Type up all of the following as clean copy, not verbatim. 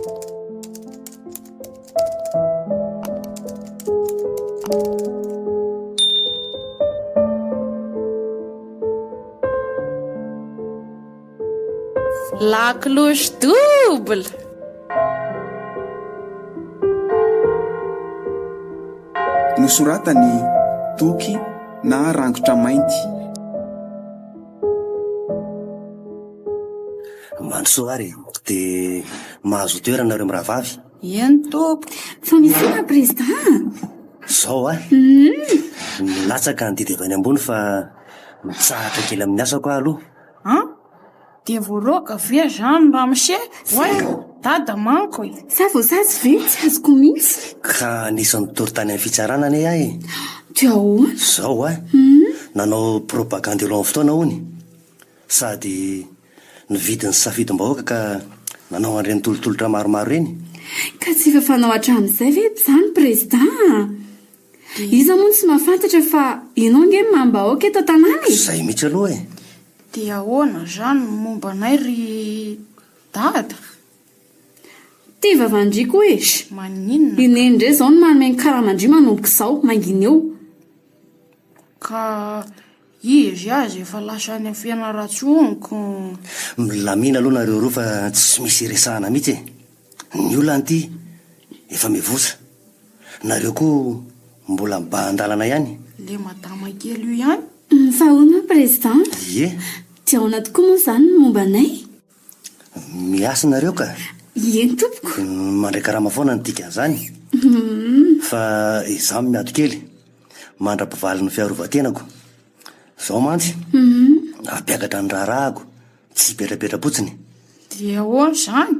La cloche double. Nosoratany toky na rangotra mainty. Mandrosoa ary dia mahazo toeranareo mirahavavy. Eny tompoko. Fa misy président. Zao latsaka ny didy avy any ambony fa mitsahatra kely amin'ny asako aho aloha. Dia voaroaka ve zany mba mise? Oay, dada manko e. Sa voasazy ve tsy azoko mihitsy. Ka nisan'ny toritany amin'ny fitsarana ane ahy. Dia ahoana? Zao nanao propagande eo amin'ny fotoana hony. Sady nividin'ny safidim-bahoaka ka nanao an'ireny tolotolotra maromaro reny. Ka tsy fafanao hatramin'izay ve zany président? Iza moa tsy mahafantatra fa ianao nge mambahoaka eto tanàna e. Zay mihitsy aloha e. Dia ahoana zany momba anay ry dada? Ty vavandriko hoe Maninona? inendre zao no manome karamandry manomboka izao mangina eo. Ka izy azy efa lasa any amin'ny fianaratsoniko. Milamina aloha nareo roa fa tsy misy resahana mihitsy e. Ny olona ty efa mivosa. Nareo koa mbola mba-andalana ihany. Le madama kely io ihany. Fa hoana président? Ie, Dia ahoana tokoa moa zany ny momba anay? miasa nareo ka. Eny tompoko. Mandray karama foana ny dikan'izany. Fa izaho miado kely mandra-pivalin'ny fiarovan-tenako. Zao mantsy apiakatra ny raharahako, tsy petrapetra-potsiny. Dia ahoana zany?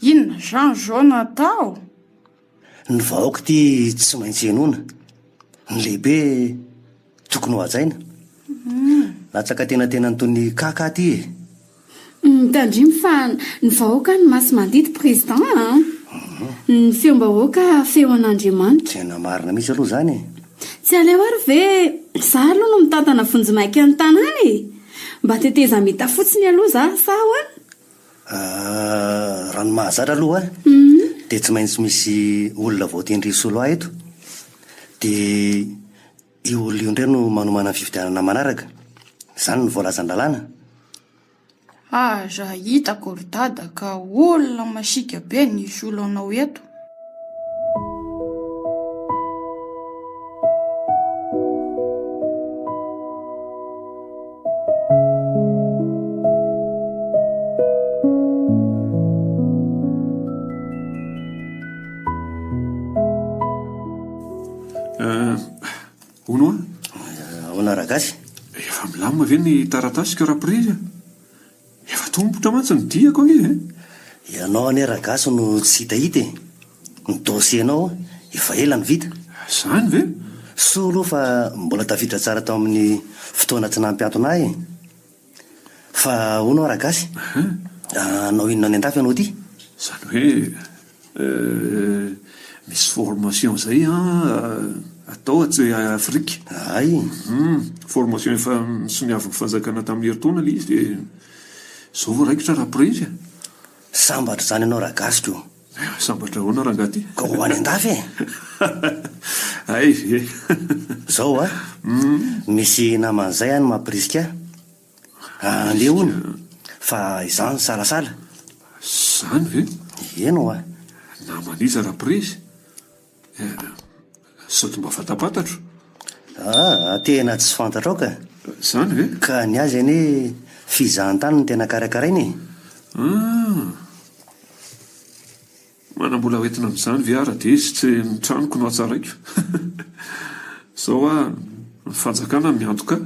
Inona zany zao natao? Ny vahoaka ty tsy maintsy enona. Ny lehibe tokony ho hajaina. Latsaka tena nytony kaka ty e. Tandrimy fa ny vahoaka ny masy mandidy président ny feom-bahoaka feo an'Andriamanitra. Tena marina mihitsy aloha zany e. Tsy aleo ary ve za aloha no mitantana vonjimaika ny tanàna e. Mba teteza mita fotsiny aloha za sa ahoana? Raha ny mahazatra aloha dia tsy maintsy misy olona voatendry soloa eto. Dia io olona io indray no manomana fifidianana manaraka. Izany ny voalazan-dalàna. Aza hitako ry dada ka olona masika be ny solonao eto. Hono Ahoana ragasy? efa milamina ve ny taratasika raprizy? Efa tombotra mantsy ny diako ange. Ianao ane ragasy no tsy hitahita e. Ny dosienao efa ela ny vita. Zany ve? So aloha fa mbola tafiditra tsara tao amin'ny fotoana tsy nampiantona ahy e. Fa hono ragasy? Anao inona any an-dafy anao ty? Zany hoe misy formation zay atao atsy Afrika. Ay, Formation efa misoniavy ny fanjakana tamin'ny herintaona le izy dia zao vao raikitra raprizy. sambatra zany ianao ragasiko. Sambatra ahoana rangaty? Ka ho any an-dafy e. Ay ve? Zao misy naman'izay any mampirisika. Andeha hono fa izany salasala. Zany ve? Eno Namaniza raprizy. Sao mba fatapatatro. tena tsy fantatra ao ka. Zany ve? Ka ny azy ane fizahan-tany no tena karakarainy. Manambola hoentina amin'izany ve ara dia izy tsy nitranoko no atsaraiko. Zao ny fanjakana miantoka.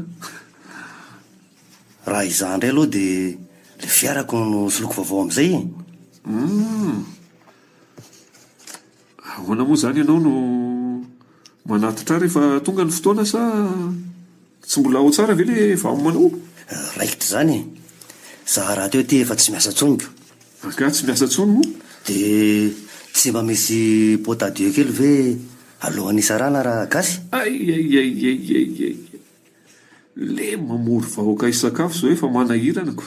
Raha izany indray aloha dia le fiarako no soloko vaovao amin'izay. Ahoana moa zany ianao no manatitra rehefa tonga ny fotoana sa tsy mbola ao tsara ve le vamomanao? Raikitra zany za raha teo ty efa tsy miasa tsoniko. Aka tsy miasa tsony moa? Dia tsy mba misy potadio kely ve alohan'ny sarana raha gasy? Ay. Le mamory vahoaka isakafo zao efa manahiranako.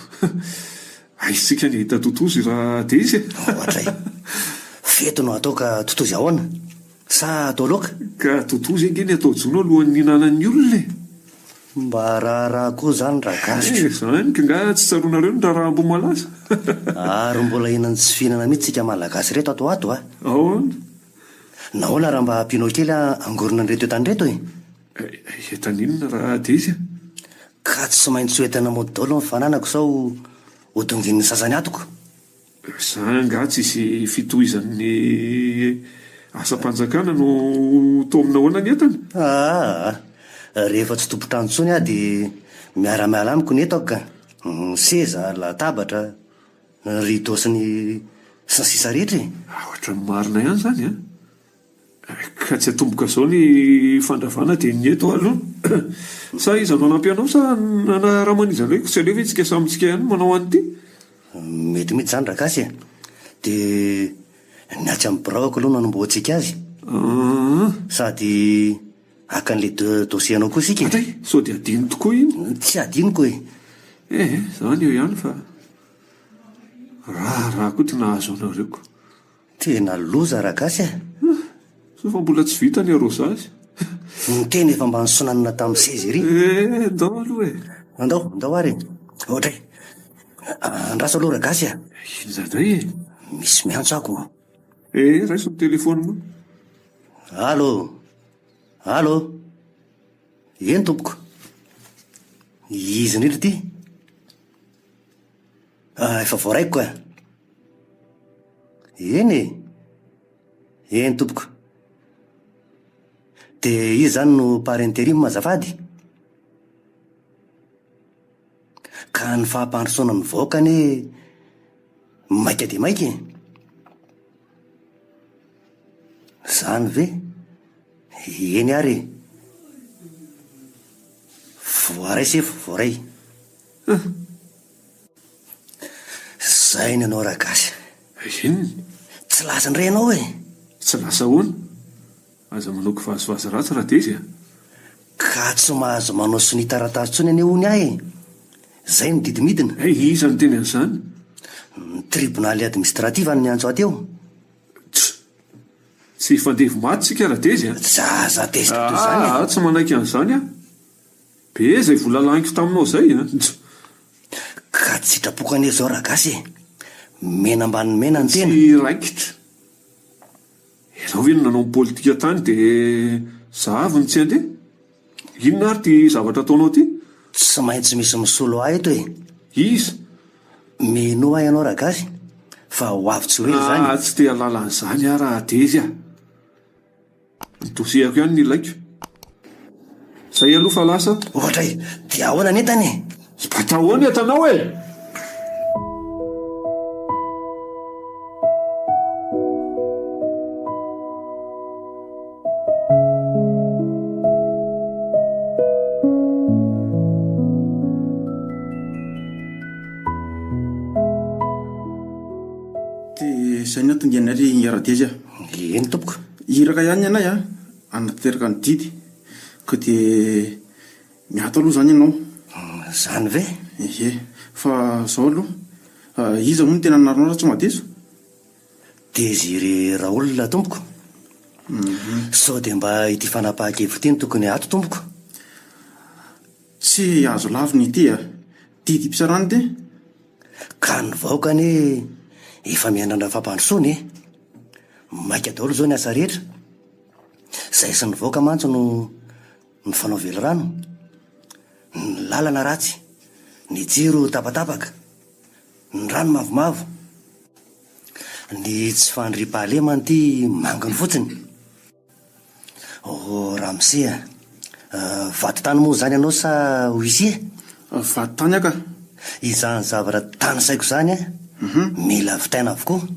Aisika ny hita totozy raha dia izy. Ohatray. Feto no atao ka totozy ahoana sa atao loaka? Ka totozy angeny atao jono alohan'ny hinanan'ny olona e. Mba raharaha koa zany ragasy. Zany ka nga tsy tsaroanareo ny raha-mbo malaza. Ary mbola hinany tsy fihinana mihitsy tsika malagasy reto ato a. Ahoana? Nahoana raha mba ampianao kely angorona an'ireto etany reto e? Etaninona raha Dezy a? Ka tsy maintsy ho entana mody daolo ny fananako sao ho dongin'ny sasany atoko. Za nga tsy isy fitohizan'ny asa-panjakana no tomina hoana ny entana. Rehefa tsy tompo-trano tsony a dia miara-miala amiko ny etako ka seza, latabatra, rideau sy ny sisa rehetra e. Ohatra ny marina ihany zany a. Ka tsy atomboka zao ny fandravana dia ny eto aloha. Sa iza no anampianao sa nanaраman'iza reko tsy aleo ve tsika samitsika ihany manao an'ity? Mety mihitsy zany ragasy e. Dia niatsy amin'ny biraoko aloha nanomboantsika azy. Sady akan'le dossier anao koa sika. Atay, sao dia adino tokoa iny. Tsy adinoko e. Zany eo ihany fa raha koa ty nahazo anareko. Tena loza ragasy e. So fa mbola tsy vita ny arosasy. Ny teny efa mba nisonanina tamin'ny sezy ry. Andao aloha e. Andao ary. Ohatray. Andraso aloha ragasy a. Izay e. Misy miantso ako. Raiso ny telefonina. Allo. Eny tompoko. Izy indrindra ty. Efa voaraiko ka. Eny tompoko. Dia izy zany no par intérim azafady. Ka ny fahampandrosoana ny vahoakany maika dia maika. Zany ve? Eny ary. Voaray se voaray. Zay ny anao ragasy. Inona? Tsy lasa ny renao e. Tsy lasa hoana? Aza manao kivazivazy ratsy raha Dezy a. Ka tsy mahazo manao sony taratasy tsony any hony ahy e. Zay ny didimidina. Iza ny teny an'izany? Ny tribonaly administrativa ny antso ateo. Tsy fandevo maty sika raha Dezy a. Zaza Dezy totoy zany. Tsy manaiky an'izany a. Be zay vola laniko taminao zay a. Ka tsy sitrapokany zao ragasy e. Mena ambany mena ny tena. Tsy raikitra. Ianao ve no nanao ny politika tany dia zahavy ny tsy andeha? Inona ary ty zavatra ataonao ty? Tsy maintsy misy misolo ahy eto e. Iza? Mino ahy ianao ragasy. Fa ho avy tsy hoe zany. Tsy te halala an'izany a raha Dezy a. Ny dosiako ihany ny ilaiko. Zay aloha fa lasa. Ohatray, dia ahoana ny entany? Bata ahoana entanao e? Zay ny atongenary Ingaradezy a. Eny tompoko. Iraka ihany ianay a anateraka ny didy ka dia miato aloha zany ianao. Zany ve? Fa zao aloha iza moa no tena naronao raha tsy mahadeso? Désiré Raoul tompoko. Sao dia mba ity fanapahan-kevitra ity no tokony ato tompoko. Tsy azo lavina ity a. Didy mpisarany dia Ka ny vahoakany efa miandrandra fampandrosoany e. Maika daholo zao ny asa rehetra. Zay sy ny vahoaka mantsy no fanao velorano. Ny lalana ratsy, ny jiro tapatapaka, ny rano mavomavo, ny tsy fandriam-pahalemana ty manginy fotsiny. Ramose vato tany moa zany ianao sa huissier? vato tany aka. Izany zavatra tany saiko zany a. Mila vitaina avokoa.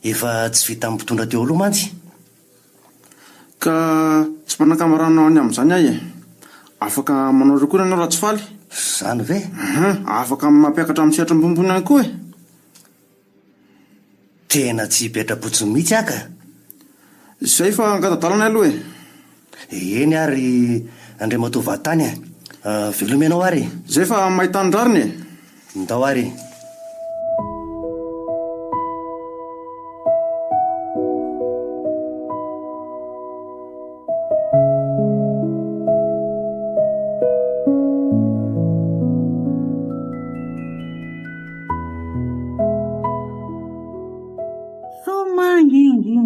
Efa tsy vita mpitondra teo aloha mantsy. Ka tsy mpanakamarana any amin'izany ahy e. Afaka manao rekory ianao raha tsy faly. Zany ve? Afaka mampiakatra amin'ny sehatra ambonimbony ihany koa e. Tena tsy hipetra-potsiny mihitsy aka. Zay fa angadadalana aloha e. Eny ary andriamatoa vatany a. Velomenao ary. Zay fa mahitany rariny e. Ndao ary.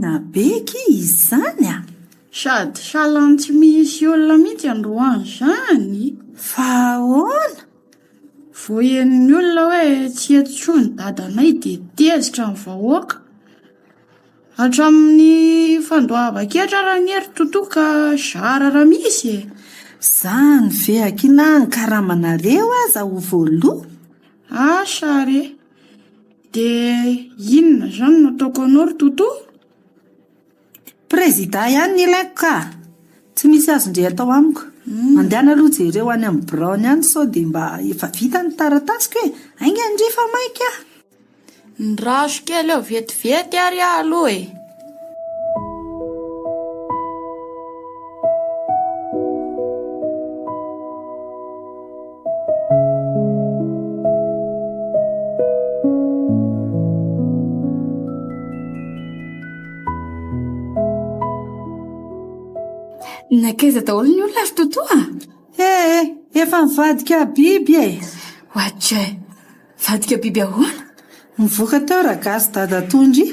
nabeky izy zany a. Sady salany tsy misy olona mihitsy androany zany. Fa ahoana? Voen'ny olona hoe tsy etsoa ny dadanay de tezitra ny vahoaka. Hatramin'ny fandoava-ketra raha ny hery totoa ka zara raha misy e. Zany ve akina ny karamanareo aza ho voaloha? Asa re. De inona zany nataoko anao ry totoa? Prezida ihany ny ilaiko ka. Tsy misy azondre atao amiko. Mandehana aloha jereo any amin'ny Brown ihany sao de mba efa vita ny taratasiko hoe ainga andrefa maika. Ny raso kely eo vetivety ary aloha e. Nakaiza daholo ny olona ry totoa? Efa mivadika biby e. Ohatray, vadika biby ahoana? Mivoaka teo ragasy dada tondry.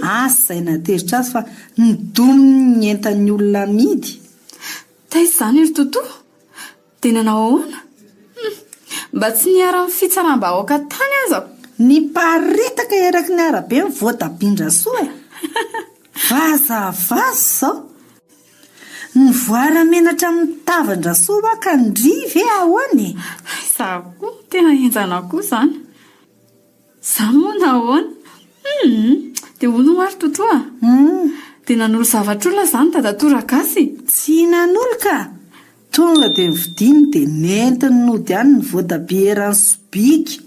Asa izay nateritra azy fa nidominy ny entan'ny olona amidy. Taiza zany ry totoa? De nanao ahoana? Mba tsy niara amin'ny fitsaram-bahoaka tany aza. Niparitaka eraky ny arabe ny voatabindra soa e. Vaza zao. Ny voaramenatra amin'ny tavan-drasoa ka ndrivy ahoany. Izaho koa tena enjana koa zany. Za moa nahoana? De hono ary totoa? De nanolo zavatr'olona zany dadatora gasy? Tsy nanolo ka. Tonga de nividiny de nentiny nody any ny voatabia eran'ny sobika.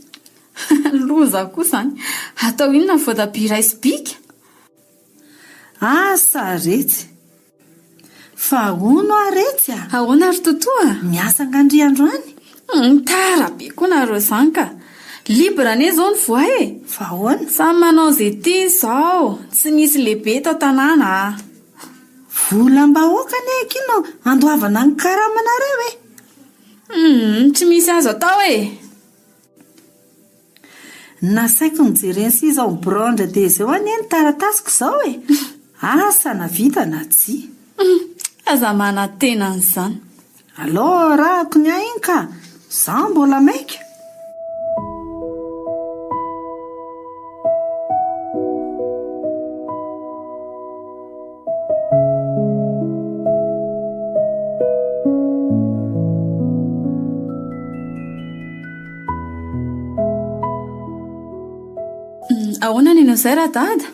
Loza koa zany. Atao inona ny voatabia iray sobika? Asa retsy. Fa hono aretsy a. Ahoana ry totoa? Miasa ngandriandroany. Tara be koa nareo zany ka. Libra ane zao ny voa e. Fa ahoana? Samy manao zay tiany zao. Tsy misy lehibe tao tanàna. Volam-bahoaka ane kino andoavana ny karamanareo e. Tsy misy azo atao e. Nasaiko nijereny si zao mibrandra de zao ane ny taratasiko zao e. Asa na vita na tsy. Aza mana tena n'izany. Alô rahako ny ainy ka. Za mbola maika. Ahoana ny izay raha dada?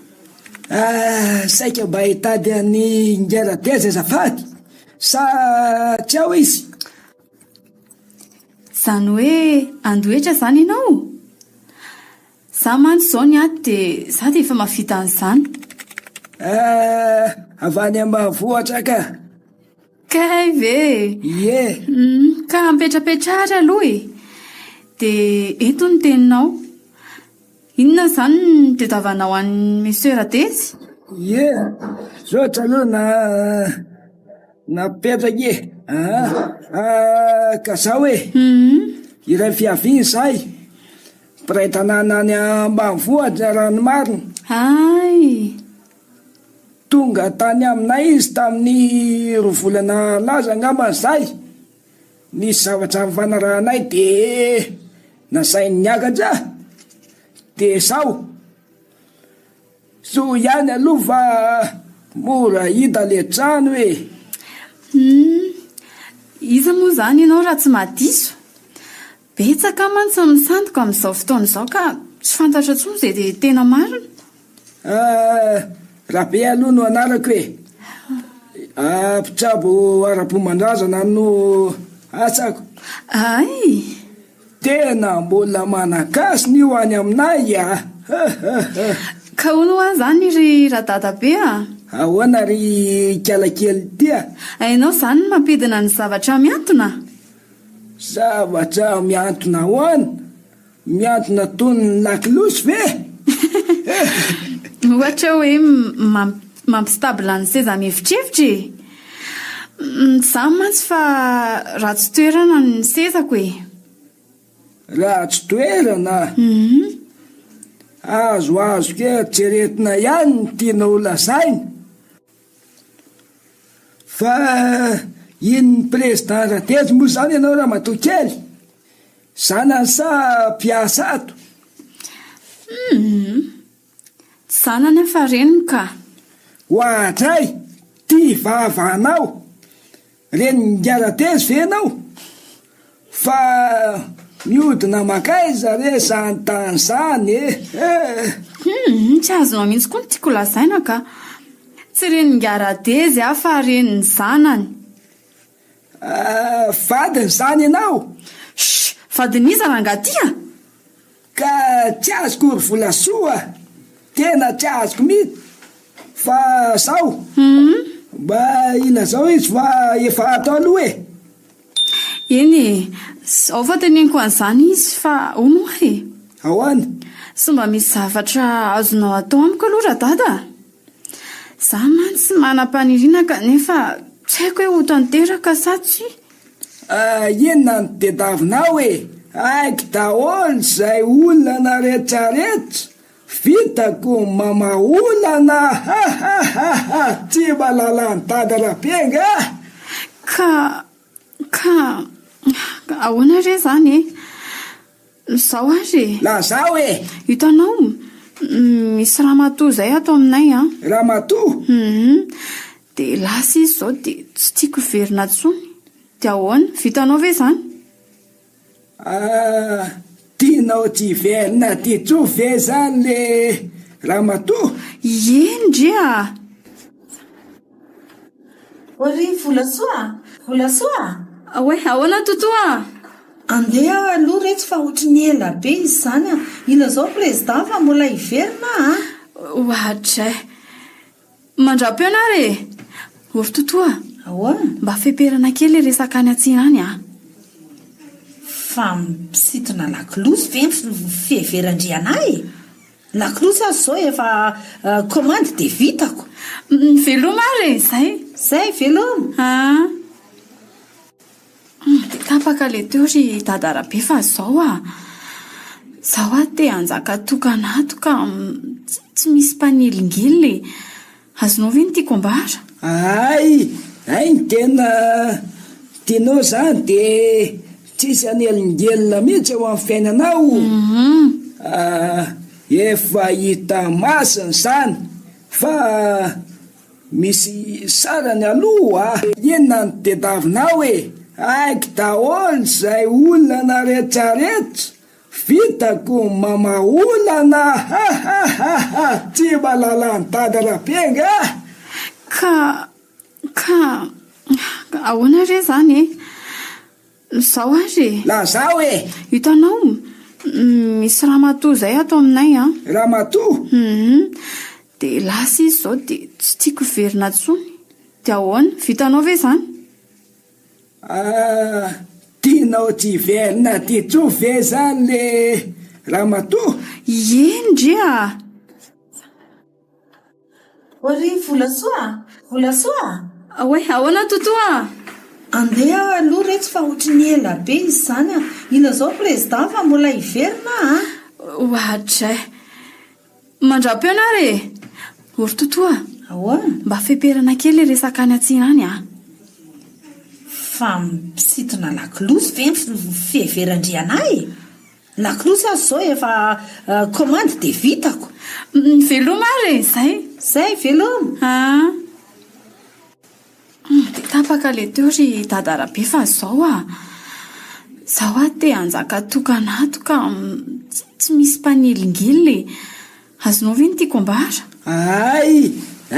Saika mba hitady any ngera-teza azafady sa tsy ao izy? Zany hoe andoetra zany ianao? Za mantsy zao ny aty de za de efa mavita an'izany. Avany ambanivohitra ka. Kay ve? Ie. Ka mipetrapetrahatra aloha e. De eto ny teninao. Inona zany ny tediavanao an'ny mesera tezy? Ie, zotra aloha napetraka e. Ka zao e. Iray fiaviany zay. Mpiray tanàna any ambanivohitra raha ny marina. Ay. Tonga tany aminay izy tamin'ny rovolana laza angamba zay. Nisy zavatra mifanarahanay de nasainy niakatra. De sao so ihany aloha fa mora hita le trano e. Iza moa zany ianao raha tsy mahadiso? Betsaka mantsy misandoka amin'izao fotoana izao ka tsy fantatra tsony izay de tena marina. Raha be aloha no anarako e. Mpitsabo ara-pomandrazana no asako. Ay. Tena mbola manakasy ny ho any aminay a. Ka hono hoany zany ry radada be a? Ahoana ry kialakely tia? Ainao zany mampidina ny zavatra miantona? Zavatra miantona hoany? Miantona toy ny lakilosy ve? Ohatra hoe mampistabila ny seza mihevitrevitra e. Za mantsy fa ratsy toerana ny sezako e. Ratsy toerana? azo ke tseretina ihany ny tianao lazainy fa iny président ratezy moa zany ianao raha matokely zanany sa mpiasa ato zanany efa reniny ka hoatray ty vavanao reny ngaratez venao fa miodina makay zare zanytany zany tsy azonao mihitsy koa ny tiako lazaina ka tsy reniny ngaradezy a fa reniny zanany vadiny zany ianao vadiniza rangatia ka tsy azoko ry volasoa tena tsy azoko mity fa zao mba ina zao izy fa efa atao aloha eny ao fa teneniko an'izany izy fa onoa ahoana sy mba misy zavatra azonao atao amiko aloha radada za many tsy manam-paniriana kanefa tsy haiko hoe ho tanteraka sa tsy inona ny tediavinao aiko daholo zay olana rehetrarehetra vitako mamaolana tsy malala ny tady rahabenga ka ahoana re zany zao ary la zao hitanao misy ramatoa zay ato aminay ramatoa dia lasa izy zao dia tsy tiako verina tsony dia ahoana vitanao ve zany tianao tsy verina ty tso ve zany le ramatoa endrea ory volasoa hoe ahoana totoa andeha aloha retsy fa ohatra ny ela be izy zany ina zao président fa mbola hiverina ohatray mandrapo ianare ory totoa ahoana mba feperana kely resaka any atsina any fa misitona lakolosy ve fiheverandrianay lakolosy azy zao efa commande de vitako veloma re zay veloma dia tapaka le teo ry dadarabe fa zao te anjaka tokanato ka tsy misy mpanilingily azonao ve ny tiako ambara ay ny tena tianao zany de tsisy anelongelona mihitsy eo amin'ny fiainanao efa hita masiny zany fa misy sarany aloha inona ny tediavinao aiko daholo zay olana rehetrarehetra vitako mamaolana tsy malala ny tady rahabenga ka ahoana re zany zao ary la zao hitanao misy ramatoa zay ato aminay ramatoa dia lasa izy zao dia tsy tiako verina tsony dia ahoana vitanao ve zany tianao tsy verina ty tso ve zany le ramatoa endrea ory volasoa hoe ahoana totoa andeha aloha retsy fa ohatra ny ela be izy zany ina zao président fa mbola hiverina ohatray mandrapo ianare ory totoa ahoana mba feperana kely resaka any atsina any fa misitona lakolosy ve fiheverandrianay lakolosy azy zao efa commande de vitako veloma re zay veloma dia tapaka le teo ry dadarabe fa zao te anjaka tokanato ka tsy misy mpanilingily azonao ve ny tiako ambara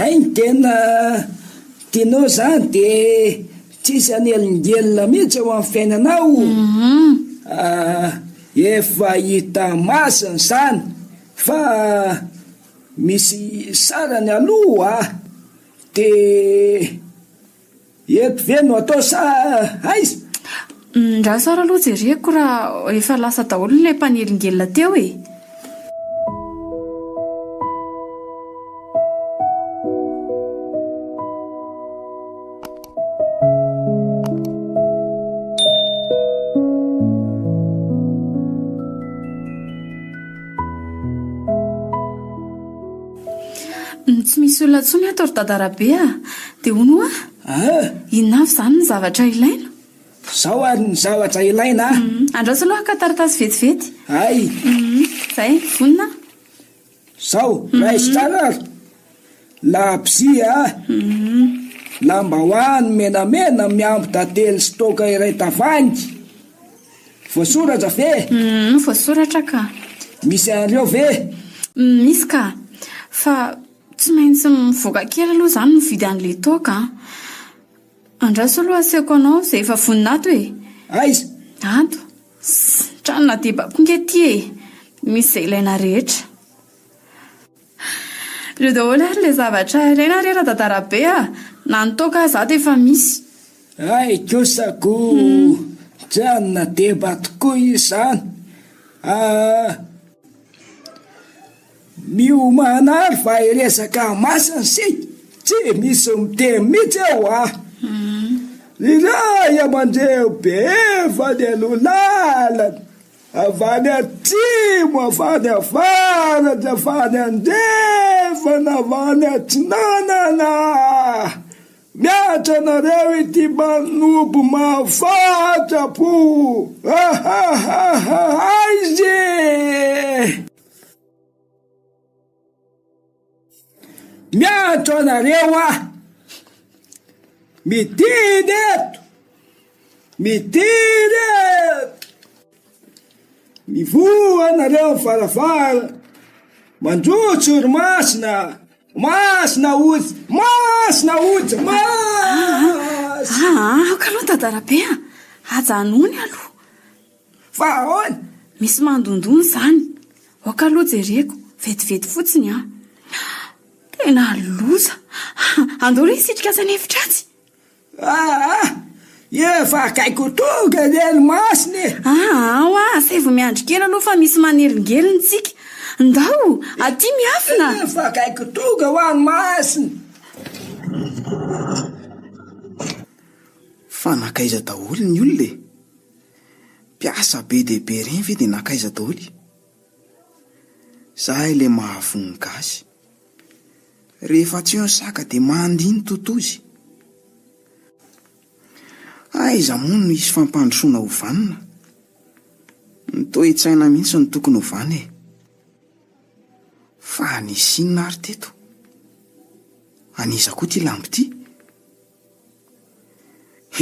ay ny tena tianao zany de tsisy anelongelona mihitsy eo amin'ny fiainanao efa hita masiny zany fa misy sarany aloha de eto ve no atao sa aiza ndra sara aloha jereko raha efa lasa daholo le mpanelingella teo Tsy misy olona tsony ato ry dadarabe dia hono inona avy izany ny zavatra ilaina? Zao ary ny zavatra ilaina Andraso aloha ka taratasy vetivety. ay Izay vonina. zao raha izy tsara ary labozia lambahoany menamena miambo dately sy toka iray tavangy voasoratra ve Voasoratra ka. misy an'ireo ve Misy ka fa tsy maintsy mivoaka kely aloha izany mividy an'ilay toka. Andraso aloha aseko anao izay efa vonina ato e. aiza Ato tranona dia bakonge ty misy izay ilaina rehetra. Ireo daholo ary ilay zavatra ilaina rehetra dadarabe na ny toka aza ato efa misy. ay kosako janona deba tokoa izany miomana ary va iresaka masina sika tsy misy miteny mihitsy eo iray amandreo be avany aloha lalana avany atsimo avany avaratra avany andrefana avany atsinanana miatra nareo ity manobo mahafatra-po aizy miatra nareo mididy eto mididy eto mivoa nareo faravara manjotso ry masina masina otsy masina otsy Ka aloha dadarabe ajanony aloha fa ahoana misy mandondony izany. Oka aloha jereko vetivety fotsiny tena loza. Andao re sitrika asany efitratsy. efa akaiko tonga nely masiny Say vao miandry kely aloha fa misy manelingeliny-tsika. Ndao aty miafina. efa akaiko tonga ho any masiny fa nakaiza daholo ny olona mpiasa be dehibe reny ve dia nakaiza daholo zahay le mahavongasy rehefa tsy eo ny saka dia mandiny totozy aiza moa no isy fampandrosoana ho vanina nitoe-tsaina mihitsy ny tokony ho vany fa nisinina ary teto aniza koa ty lambo ty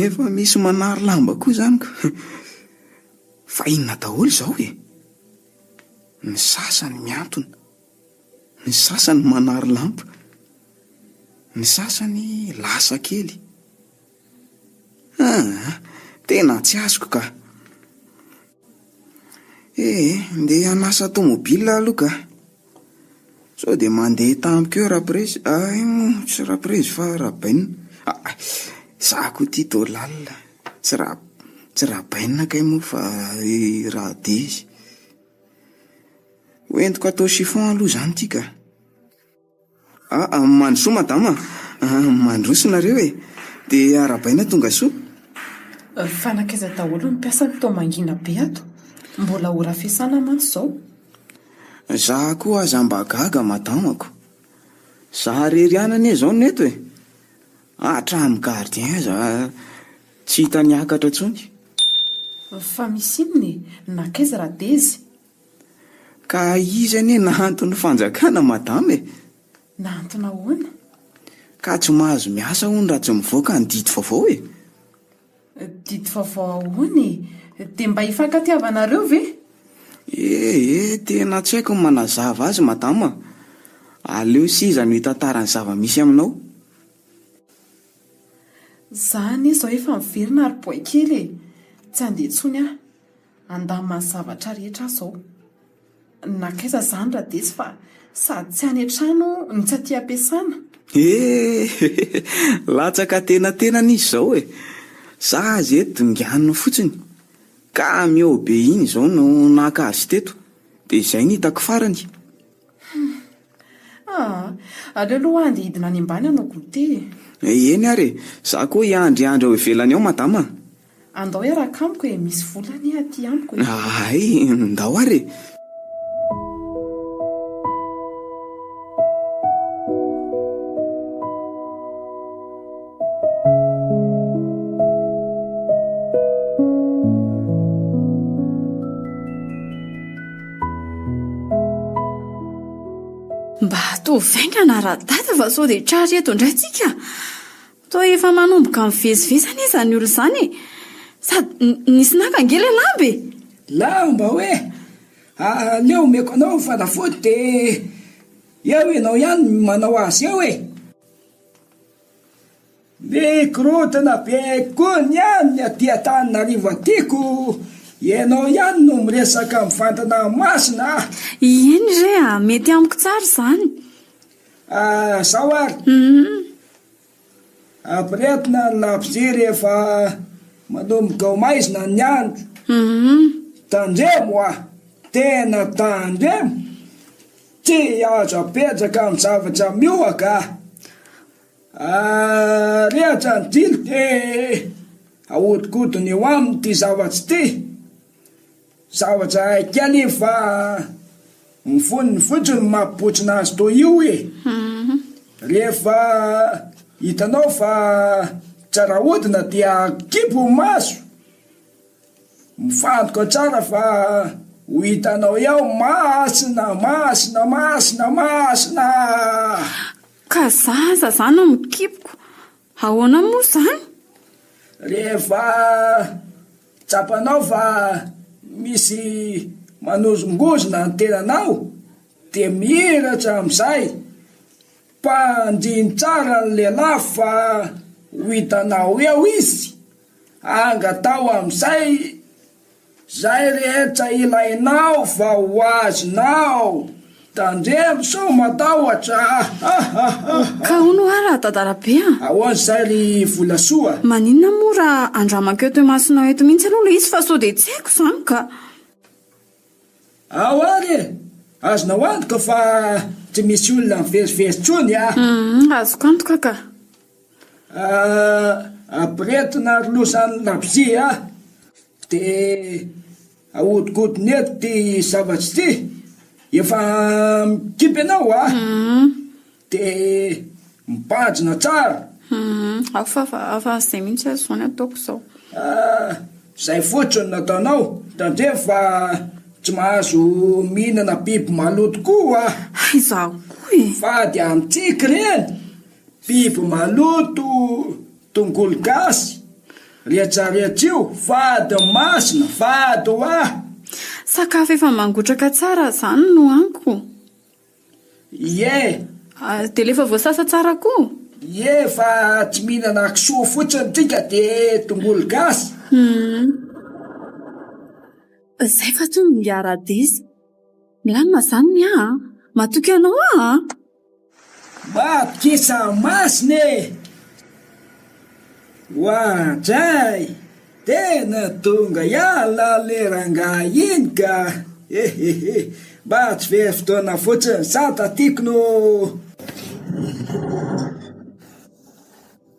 efa misy manary lamba koa zany ko fa inona daholo izao ny sasany miantona ny sasany manary lamba ny sasany lasa kely tena tsy azoko ka ndeha hanasa tômôbila aloha ka sao dia mandeha tamiko eo raprezy tsy raprezy fa rabaina zako ty to lalina tsy rabaina kay moa fa raha dezy hoentiko atao chiffon aloha zany ty ka mandrosoa madama mandrosinareo dia arabaina tonga soa fanakaiza daholo mipiasa ny tao-mangina be ato mbola ora fiasana mantsy izao za koa aza mba gaga madamako za rery-anany zao neto hatramin'ny gardien za tsy hita niakatra tsony fa misy inony nakaiza raha dezy ka izany nahantony fanjakana madama nahantona hoana ka tsy mahazo miasa hony raha tsy mivoaka ny didy vaovao didy vaovao ahoany dia mba hifankatiavanareo ve tena tsy haiko ny manazava azy madama aleo siza no hitantarany zava-misy aminao zany izao efa miverina ary boay kely tsy andeha tsony andamany zavatra rehetra zao nakaiza zany raha desy fa sady tsy any an-trano ny tsy aty ampiasana latsaka tena n'izy zao za azy eto nganiny fotsiny ka meo be iny zao no naka azy teto dia izay ny hitako farany aleo aloha andeha hidina any ambany anao gote eny ary za koa hiandryandry ao ivelany ao madama andao araka amiko misy volany aty amiko ay ndao ary mba to vaingana ara-data fa sao dia trary eto indray tsika toa efa manomboka mivezivezana izany olo izany sady nisy nakangely lambe lamba hoe leo meko anao fanafody dia eo ianao ihany manao azy eo e mikorotana be koa ny any aty Antananarivo atyko ianao ihany no miresaka mivantana masina eny re mety amiko tsara izany sao ary ampiretina ny labozia rehefa manomboka ho maizina ny andro tandremo tena tandremo tsy azo apetraka amin'ny zavatra mioaka rehetra ny dilo dia ahodikodiny eo aminy ty zavatsy ty zavatra haikany fa ny foniny fotsiny mampipotsina azy to io e rehefa hitanao fa tsara hodina dia kipo maso mifantoka tsara fa ho hitanao eo masina masina masina masina ka zaza zany ao mikipoko ahoana moa izany rehefa tsapanao fa misy manozongozona ny tenanao dia mihiratra amin'izay mpanjiny tsara ny lehilahy fa ho hitanao eo izy angatao amin'izay zay rehetra ilainao fa ho azonao tandremo so matahotra ka hono ara dadarabe ahoany zay ry volasoa maninona moa raha andramako eto masinao eto mihitsy aloha le izy fa sao dia tsy haiko izany ka ao ary azonao antoka fa tsy misy olona mivezivezy tsony azoko antoka ka ampiretina rolosan'ny labozia dia ahodikodiny eto ty zavatsy ty efa mikipy anao dia mibajina tsara afa zay mihitsy azony ataoko izao zay fotsiny nataonao tandremo fa tsy mahazo mihinana biby maloto koa izaho koa e fa dia amintsika reny biby maloto tongolo gasy rehetsarehetra io fady masina fady sakafo efa mangotraka tsara zany no aniko ie dia lefa voasasa tsara koa ie fa tsy mihinana kisoa fotsiny tsika dia tongolo gasy zay fa toy miara-disa milamina zany ny matoky ianao mampikisa masina e hoandray tena tonga iala le rangahy iny ka mba tsy very fotoana fotsiny za tatiako no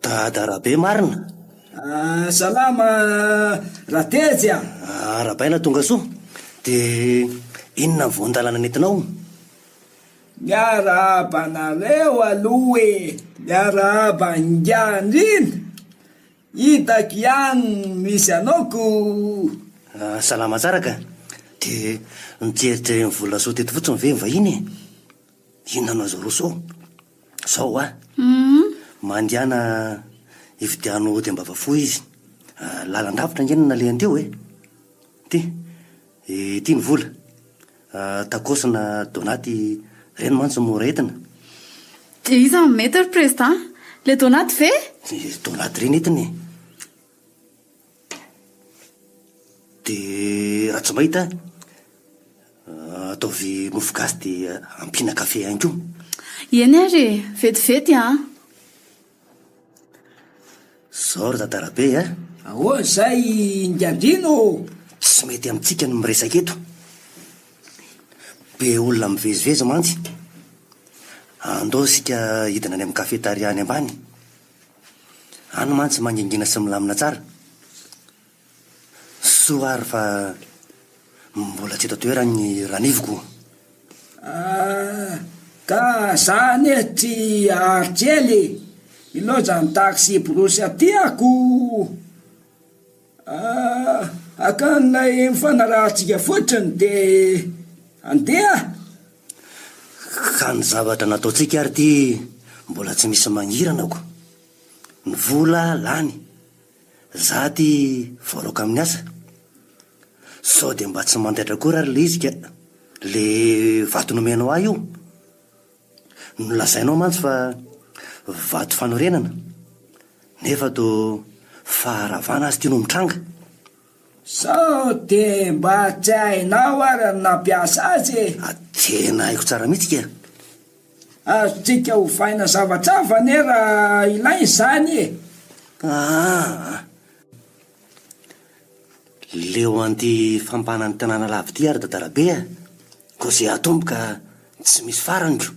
dadarabe marina salama ratezy arabaina tonga soa dia inona voan-dalana nentinao miarabanareo aloha e miaraba ngandriny hitako ihany misy anaoko salama tsara ka dia nijerijery vola soa teto fotsiny ve vahiny inona no azo roso sao mandihana ividiano dia mba vafo izy lalandavitra ngenana le andeo ty ny vola takosina donaty reny mantsy mora entina dia iza mety ry président le donaty ve donaty reny entiny dia raha tsy mahita ataovy mofo gasy dia ampina kafe anko eny ary vetivety zao ry dadarabe ahoa zay ngandrino tsy mety amintsika no miresaka eto be olona mivezivezy mantsy andao sika hidina any amin'ny kafetaria any ambany any mantsy mangingina sy milamina tsara soa ary fa mbola tsy eto toerany ranivoko ka zany tsy aritrely iloza ny taxi brosy atyako akanilay mifanarahantsika fotsiny dia andeha ka ny zavatra nataontsika ary ty mbola tsy misy mangirana ko. Ny vola lany, za ty varoaka amin'ny asa, sao dia mba tsy mandaitra koa rary le izy ka le vato nomenao ahy io. Nolazainao mantsy fa vato fanorenana, nefa to faharavana azy ty no mitranga. sao dia mba tsy hainao ary nampiasa azy e. Tena haiko tsara mihitsy ka. Azotsika ho vaina zavatra hafa ne raha ilainy izany e. Leo anty fampanany tanàna lavy ty ary dadarabe a, ko zay atomboka tsy misy farandro.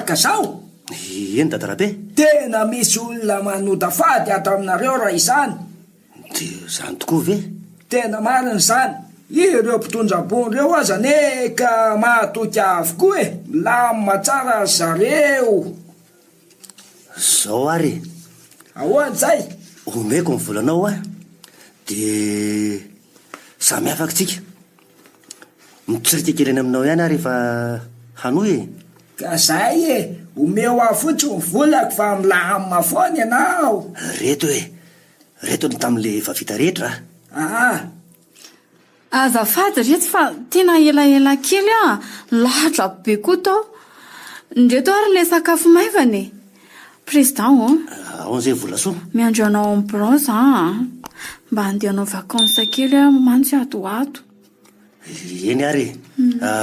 Ka sao? Eny dadarabe? Tena misy olona manota fady ato aminareo raha izany. Dia zany tokoa ve? Tena marina izany. Ireo mpitondra-bony reo aza ne ka mahatoky avokoa e. Milamina tsara zareo. Zao ary Ahoana zay? omeko ny volanao a, dia samy afaka tsika. Mitsirika kely any aminao ihany ary efa hanoy e. Ka zay e, omeo aho fotsiny ny volako fa milamina foana ianao. Reto e, reto ny tamin'le efa vita rehetra. Azafady reto fa tena elaela kely lahatra be koa tao. Ndreto ary le sakafo maivany. Président Aon'izay vola soa? miandro anao amin'ny bronze mba handehanao vakansa kely mantsy atoato. Eny ary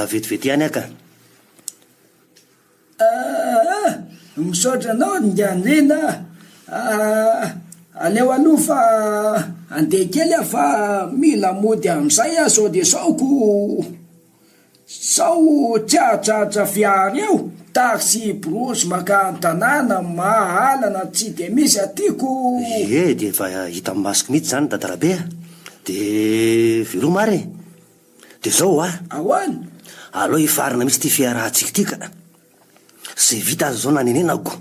vetivety ihany aka. Misaotra anao nganirina. Aleo aloha fa andeha kely aho fa mila mody amin'izay aho sao dia saoko tsy ahatratra fiara eo. Taxi brosy maka an-tanàna mahalana tsy dia misy atiako. Dia efa hita masoko mihitsy zany dadarabe a. Dia veloma ary. Dia zao ahoana? Aleo hifarina mihitsy ty fiarahantsika ty ka. Zay vita azy zao nanenenako.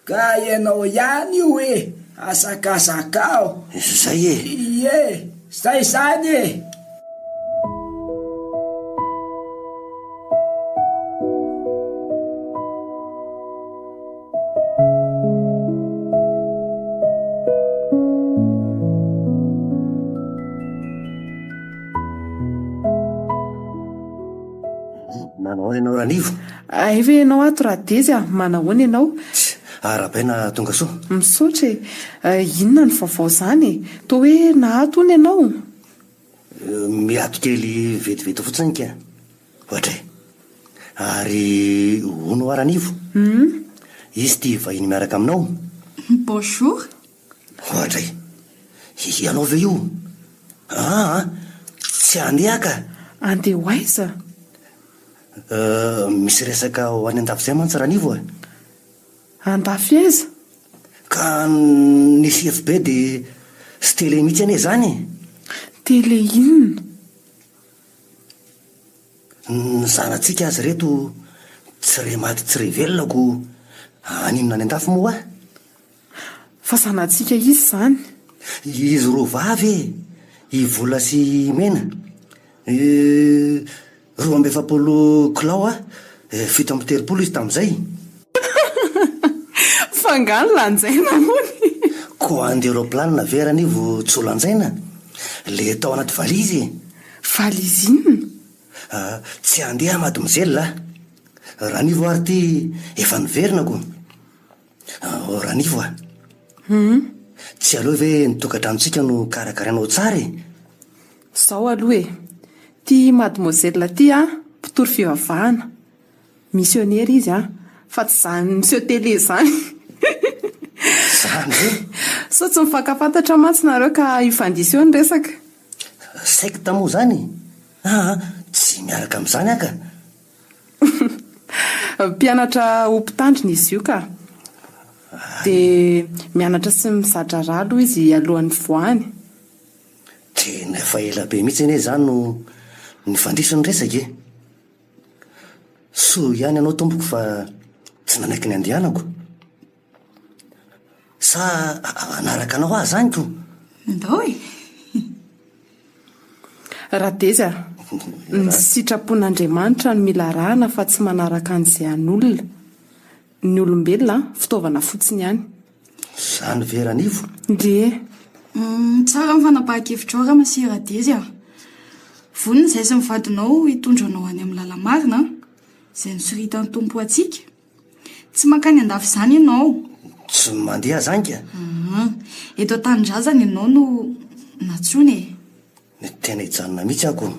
Ka ianao ihany io e, asakasakao. Zay e. Ie, zay zany e. Nanao ianao ranivo? Efa ianao ato raha dezy manahoana ianao? Arabaina tonga soa. Misaotra inona ny vaovao zany? Toa hoe nahato ony ianao? Miato kely vetivety fotsiny ka. Ohatra ary hono aranivo. Izy ty vahiny miaraka aminao. Bonjour. Ohatra ianao ve io? Tsy andeha ka? Andeha ho aiza? Misy resaka ho any an-dafy zay mantsy ranivo Andafy aiza? Ka ny CFB dia sy tele mihitsy ane zany. Tele inona? Ny zanatsika azy reto tsy re maty tsy re velonako aninona any an-dafy moa Fa zanatsika izy zany? Izy roa vavy i vola sy mena, 2 kilao fito amby 30 izy tamin'izay. Fangano lanjaina mony. Ko andeha roplanina ve ranivo tsy ho lanjaina? Le tao anaty valizy. Valizy inona? Tsy andeha mademoiselle ranivo ary ty efa niverinako. Ranivo tsy aloha ve nitokantranosika no karakarainao tsara Zao aloha ty mademoiselle ty mpitory fivavahana missionnaire izy fa tsy zany monsieur télé zany. Zany so tsy mifankafantatra mantsy nareo ka ifandisy eo ny resaka. Secte moa zany? Tsy miaraka amin'izany aka. Mpianatra hompitandrina izy io ka. Dia mianatra sy mizatra raha aloha izy alohan'ny voany. Tena efa ela be mihitsy anie zany no nifandrisy ny resaka so ihany ianao tompoko fa tsy nanaiky ny andehanako. Sa anaraka anao zany ko? Ndao Raha deza Ny sitrapon'Andriamanitra no mila rahana fa tsy manaraka an'izay an'olona. Ny olombelona fitaovana fotsiny ihany. Zany veranivo. Ndre Tsara ny fanapahan-kevitra ao raha masira dezy a. Vonina izay sy mivadinao hitondranao any amin'ny lalamarina izay nosoritany tompo atsika. Tsy mankany andafy izany ianao. Tsy mandeha zany ka. Eto an-tanindrazana ianao no natsony e. Ny tena hijanona mihitsy ako.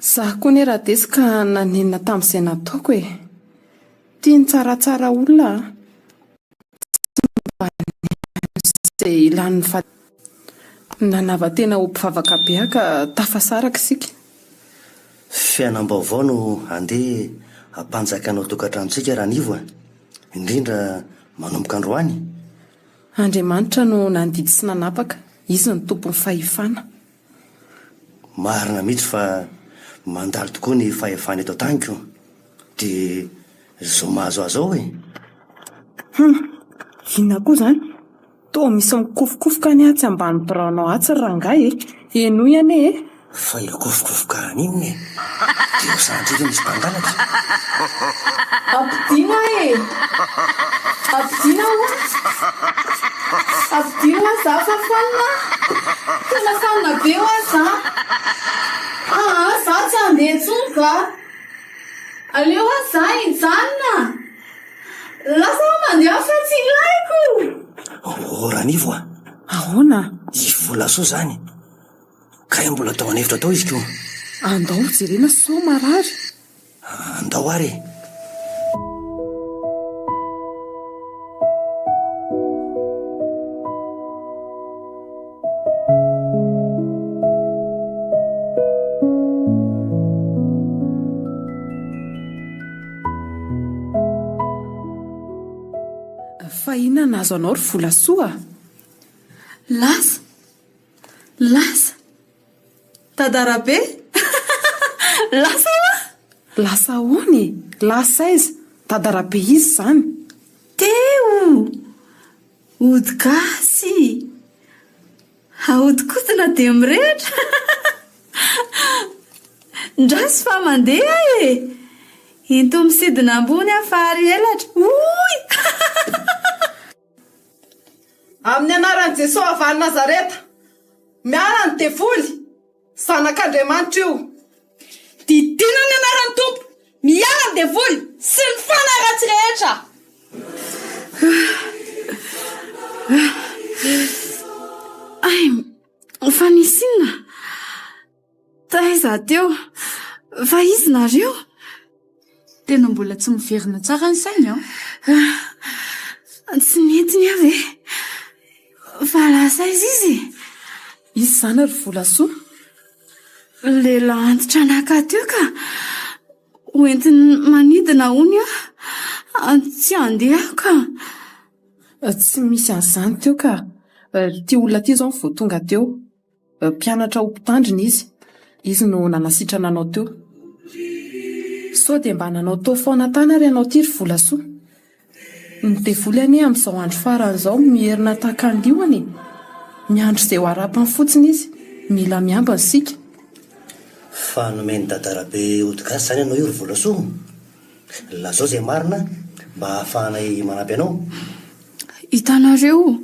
Zaho koa ny raha desy ka nanenina tamin'izay nataoko e. Tiany tsaratsara olona izay ilan'ny nanava-tena ho mpivavaka be ka tafasaraka isika. Fiainam-baovao no andeha hampanjakanao tokantranontsika Ranivo, indrindra manomboka androany. Andriamanitra no nandidy sy nanapaka, izy ny tompon'ny fahefana. Marina mihitsy fa mandalo tokoa ny fahefana eto an-taniko, dia zao mahazo azo e. Inona koa zany? Toa misy mikofokofoka ny atsy ambany biraonao atsy rangay e. Eno ihany e. Fa ilikofokofoka an'inony e. Dia ho santrika misy mpangalatra. Ampidina e. Ampidina ho. Ampidina za fa fanina. Tena fanina be ho za. Za tsy handeha tsony ka. Aleo za hijanona. Lasa mandeha fa tsy ilaiko. Ranivo a. Ahoana? I Volasoa zany. Kay mbola tao anefitra tao izy ko. Andao jerena so marary. Andao ary. Fa inona nazo anao ry Volasoa? Lasa Tadarabe. Lasa hoa. Lasa ahoany? Lasa aiza? Tadarabe izy zany. Teo ody gasy. Ahodikotina dia mirehitra. Ndrasy fa mandeha e. Into misidina ambony afary elatra. Oy. Amin'ny anaran'i Jesosy avy any Nazareta, miara ny devoly, zanak'Andriamanitra io. Didina ny anaran'ny tompo, miara ny devoly sy ny fanaratsy rehetra. Fa nisinna. Taiza teo. Fa izy nareo. Tena mbola tsy miverina tsara ny sainy aho. Tsy mety ny avy. Fa lasa izy. Izy zany ry Volasoa. Lehilahy antitra naka teo ka hoentiny manidina hony tsy handeha ka. Tsy misy an'izany teo ka. Ty olona ty zao vao tonga teo. Mpianatra ho mpitandrina izy. Izy no nanasitrana anao teo. Sao dia mba nanao tao foana tana ry anao ty ry Volasoa. Ny devoly anie amin'izao andro faran'izao mierina tahaka ny liony. Miandro izay ho arapany fotsiny izy. Mila miambina sika. Fa nomeny Tadarabe ody gasy zany ianao io ry Volasoa. Lazao izay marina mba hahafahanay manampy anao. Hitanareo,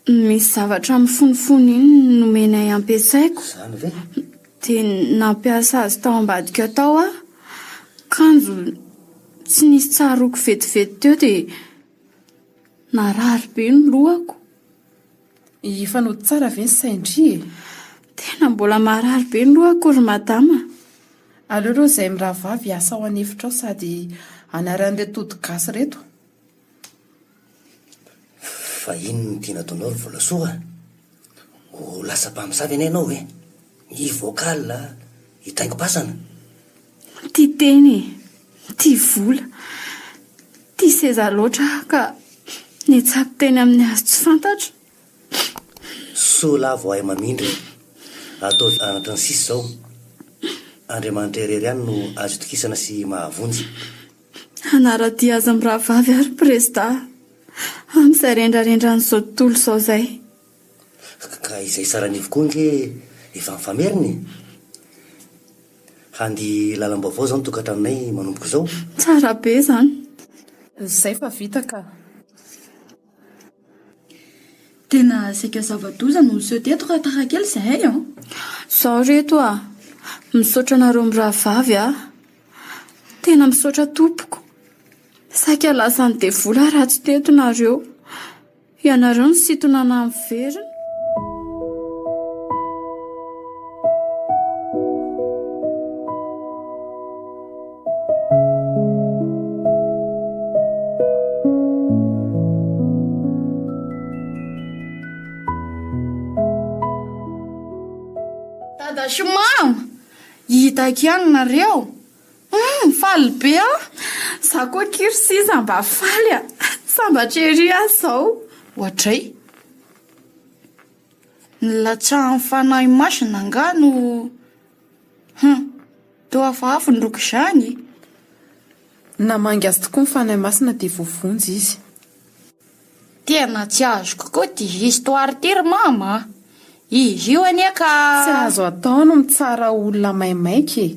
misy zavatra mifonifony iny nomenay ampiasaiko. Zany ve? Dia nampiasa azy tao ambadika tao aho. Kanjo tsy nisy tsaroko vetivety teo dia narary be ny lohako. Fanody tsara ve ny saindry e? Tena mbola marary be ny lohako ry madama. Aleo reo izay miravavy asa ao anefitra ao sady anaran'ilay tody gasy reto. Fa ino ny tiana ataonao ry Volasoa? Ho lasa mpamosavy ane ianao e? Ny vocal, hitaingo-pasana. Ty teny, ty vola, ty seza loatra ka nitsako teny amin'ny azo tsy fantatra. Sola voay mamindry. Atao anatra ny sisy zao. Andriamanitra irery ihany no azo tokisana sy mahavonjy. Anaradia azy mirahavavy ary presida amin'izay rendrarendra n'izao tontolo izao izay. Ka izay saranivo koa nge efa mifameriny. Fa iny ny tiana ataonao ry Volasoa? Aleo reo izay miravavy asa ao anefitra ao sady anaran'ilay tody gasy reto. Fa ino ny tiana ataonao ry Volasoa? Ho lasa mpamosavy ane ianao e? Ny vocal, hitaingo-pasana. Ty teny, ty vola, ty seza loatra ka nitsako teny amin'ny azo tsy fantatra. Andriamanitra irery ihany no azo tokisana sy mahavonjy. Ka izay saranivo koa nge efa mifameriny. handy lalam-baovao zao nytokantranonay manomboka izao. Tsara be izany. Izay fa vita ka. Tena saika zava-doza no seho teto raha tarakely zahay an. Zaho reto misaotra anareo mirahavavy tena misaotra tompoko. Saika lasa ny devola ratsy teto nareo. Ianareo ny sitona na amin'ny verina. Dada Somam, hitako ihany nareo. Faly be Za koa kirsisa mba faly sambatra ery zao. Ohatray nilatsahan'ny fanahy masina nga no teo hafahafa ny loko izany. Namangy azy tokoa ny fanahy masina dia vovonjy izy. Tena tsy azoko koa ty histoire tiry mama. Izy io anie ka Tsy azo atao no mitsara olona maimaiky.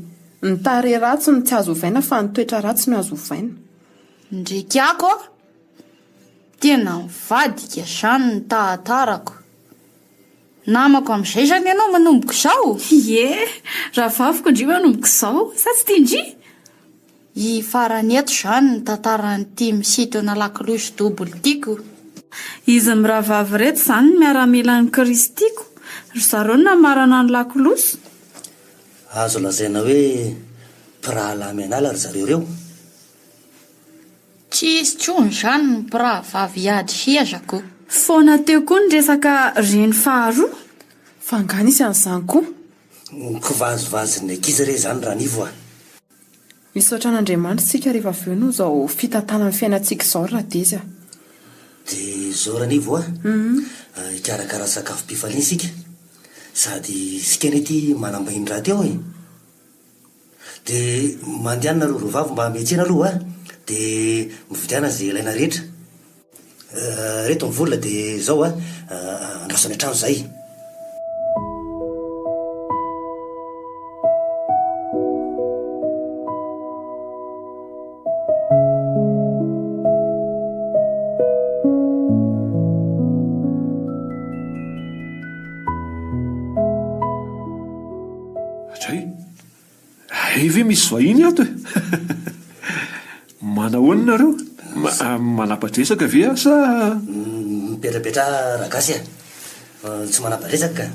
Ny tare ratsy no tsy azo ovaina fa ny toetra ratsy no azo ovaina. ndrikiako tena mivadika izany ny tahatarako. Namako amin'izay zany ianao manomboka izao. Ie, raha vaviko indri manomboka izao. Sa tsy tindry? I farany eto izany ny tantaran'ity misitona lakolosy dobolo tiako. Izy mirahavavy reto izany miara-milan'ny Kristiako. Ry zareo no namarana ny lakolosy. Azo lazaina hoe mpirahalamy anala ry zareo reo. Tsisy tsony izany ny mpirahavavy ady hiazako. Foana teo koa ny resaka reny faharoa. Fangana isy an'izany koa. Kivazivazin'ny ankizy re zany raha nivo Misaotra an'Andriamanitra tsika rehefa avy eo no izao fitantanana ny fiainantsika izao raha deza. dia zao raha nivo ikarakara sakafom-pifaliana isika sady sika nety manambahiny raha teo dia mandehanana ro rovavy mba miantsena aloha dia mividiana izay ilaina rehetra. Reto ny vola dia zao andrasany an-trano izay. Ve misy vahiny ato manahoana nareo manapatresaka ve sa mipetrapetra ragasy tsy manapatresaka ka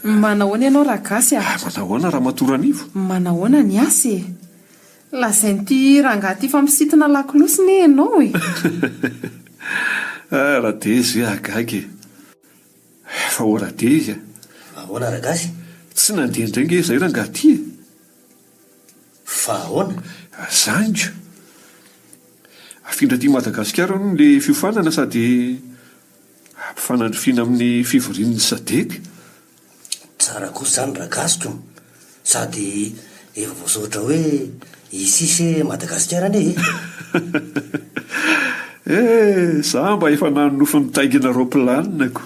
Manahoana ianao raha gasy manahoana raha matoran'ivo. Manahoana ny asy lazain'ity rangahy ty fampisitona lakolosy ne ianao raha dezy agagy fa o raha dezy ahoana ragasy tsy nandeha ndrainga zay rangahy ty fa ahoana zanjo afindra ty Madagasikara no le fiofanana sady ampifanandrofina amin'ny fivorian'ny sadeka. tsara kosa zany ragasiko sady efa voasoratra hoe isisy Madagasikara ane za mba efa nanonofo ny taingina roaplanako.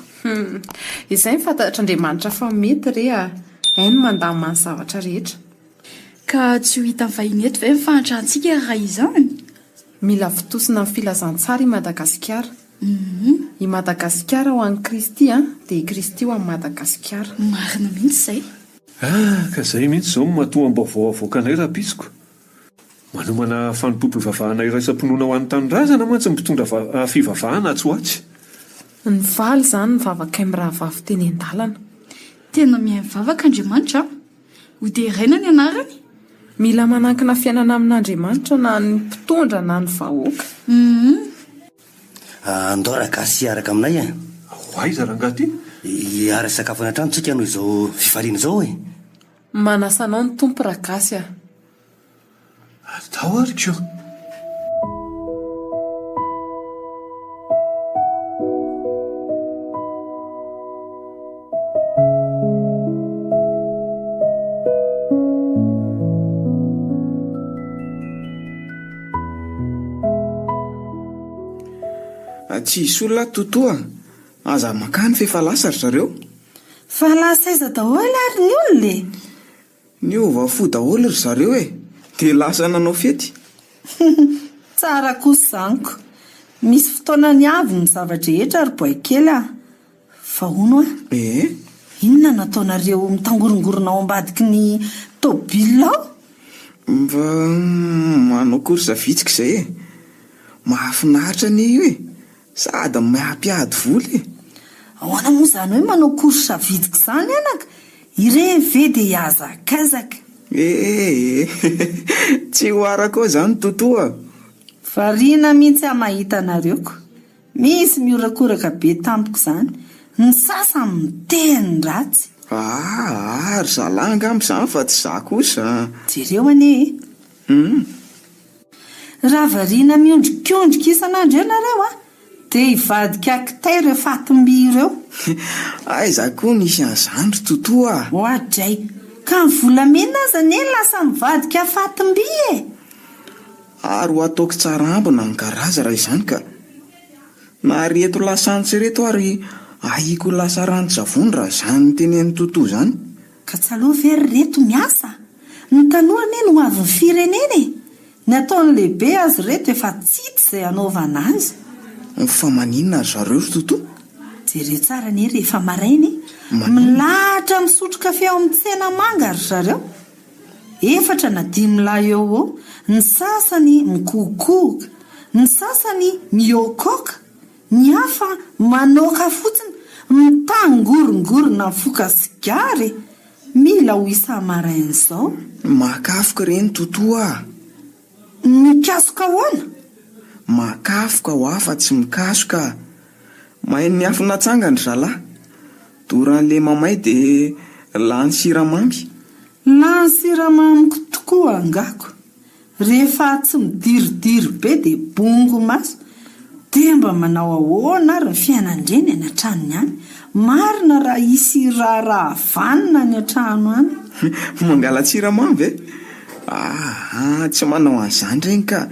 Izay mifantatra fa mety re hainy mandamina ny zavatra rehetra. Ka tsy ho hita vahiny eto ve mifanatrantsika raha izany? Mila fitosina amin'ny filazantsara i Madagasikara. I Madagasikara ho an'i Kristy dia i Kristy ho an'i Madagasikara. Marina mihitsy izay. Ka izay mihitsy izao matoa am-baovao avoakanay raha pisiko. Manomana fanompoam-pivavahana iraisam-pinoana ho an'ny tanindrazana mantsy mitondra fivavahana atsoatsy. Ny valy izany mivavaka amin'ny rahavavy teny an-dalana. Tena mihay mivavaka Andriamanitra. Ho deraina ny anarany. Mila manankina fiainana amin'Andriamanitra na ny mpitondra na ny vahoaka. andao ragasy araka aminay Aiza rangahy ty? Ara sakafo any an-trano tsika noho izao fifaliana izao Manasanao ny tompo ragasy Atao ariko. Tsy hisy olona totoa aza makany fa efa lasa ry zareo. Fa lasa aiza daholo ary ny olona niova fo daholo ry zareo dia lasa nanao fety. Tsara kosa zaniko. Misy fotoana ny avy ny zavatra rehetra ary boaikely fa hono inona nataonareo mitangorongorona ao ambadiky ny tôbila ao? Mba manao korsa vitsika izay mahafinaritra ny io sady mampiady voly. Ahoana moa izany hoe manao korsa vitsika izany anaka? Ireny ve dia hiazakazaka? Tsy ho arako izany totoa. Variana mihitsy mahita anareoko. Misy miorakoraka be tampoko izany. Ny sasany miteny ratsy. Ary zalanga amin'izany fa tsy za kosa. Jereo anie. Raha variana miondrikondrika isan'andro ianareo dia hivadika kitay ireo fatim-by ireo. Aiza koa nisy an'izany ry totoa. Hoadray, ka ny volamena aza ny lasa mivadika fatim-by Ary ho ataoko tsara ambina ny garaza raha izany ka. Na reto lasantsy reto ary ahiko lasa ranon-tsavony raha izany ny tenen'ny totoa izany. Ka tsaloha very reto miasa. Ny talohany no avy ny fireneny. Ny ataon'ny lehibe azy reto efa tsitsy izay anaovana azy. Fa maninona ry zareo ry totoa? Jereo tsara ny rehefa marainy milahatra misotro kafe ao amin'ny tsena manga ry zareo. 4 na 5 lahy eo. Ny sasany mikokoka, ny sasany miokoka, ny hafa manoka fotsiny, mitangorongorona mifoka sigary. Mila ho isa-marain'izao. Makafoka ireny totoa. Mikasoka ahoana? Makafoka ho afa tsy mikasoka. Mahay ny afo natsangany zalahy. Doran'le mamay dia lany siramamy. Lany siramamiko tokoa angako. Rehefa tsy midiridiry be dia bongo maso. Dia mba manao ahoana ary ny fiainandreny any an-trano any. Marina raha isy raha vanina any an-trano any. Mangala siramamy ve? Tsy manao an'izany reny ka.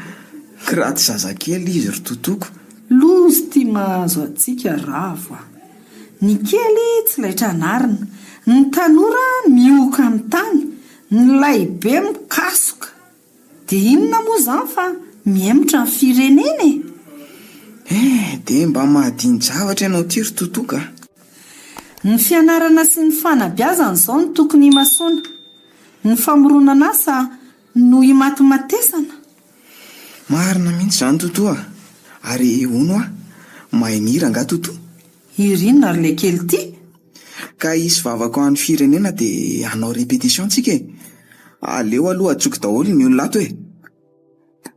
Ratsy zazakely izy ry totoko. Lozy tia mahazo atsika ravo. Ny kely tsy laitra anarina. Ny tanora mioka amin'ny tany. Ny lehibe mikasoka. Dia inona moa izany fa miemotra ny fireneny? Dia mba mahadiny zavatra ianao ty ry totoka. Ny fianarana sy ny fanabeazana izao no tokony himasoana. Ny famoronana asa no himatematesana. Marina mihitsy izany totoa. Ary hono mahay mihira nga totoa? Irina ary ilay kely ty. Ka isy vavaka ho an'ny firenena dia hanao répétition tsika aleo aloha atsoky daholo ny olona ato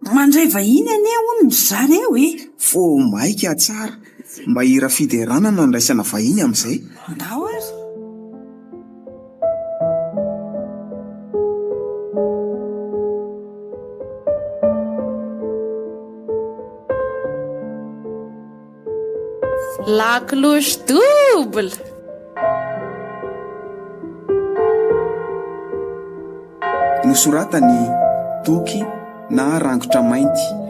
Mandray vahiny anie hono zareo Fo maika tsara. Mba hira fiderana no andraisana vahiny amin'izay. Ndao ary. La cloche double. Nosoratany Toky na Rangotra Mainty.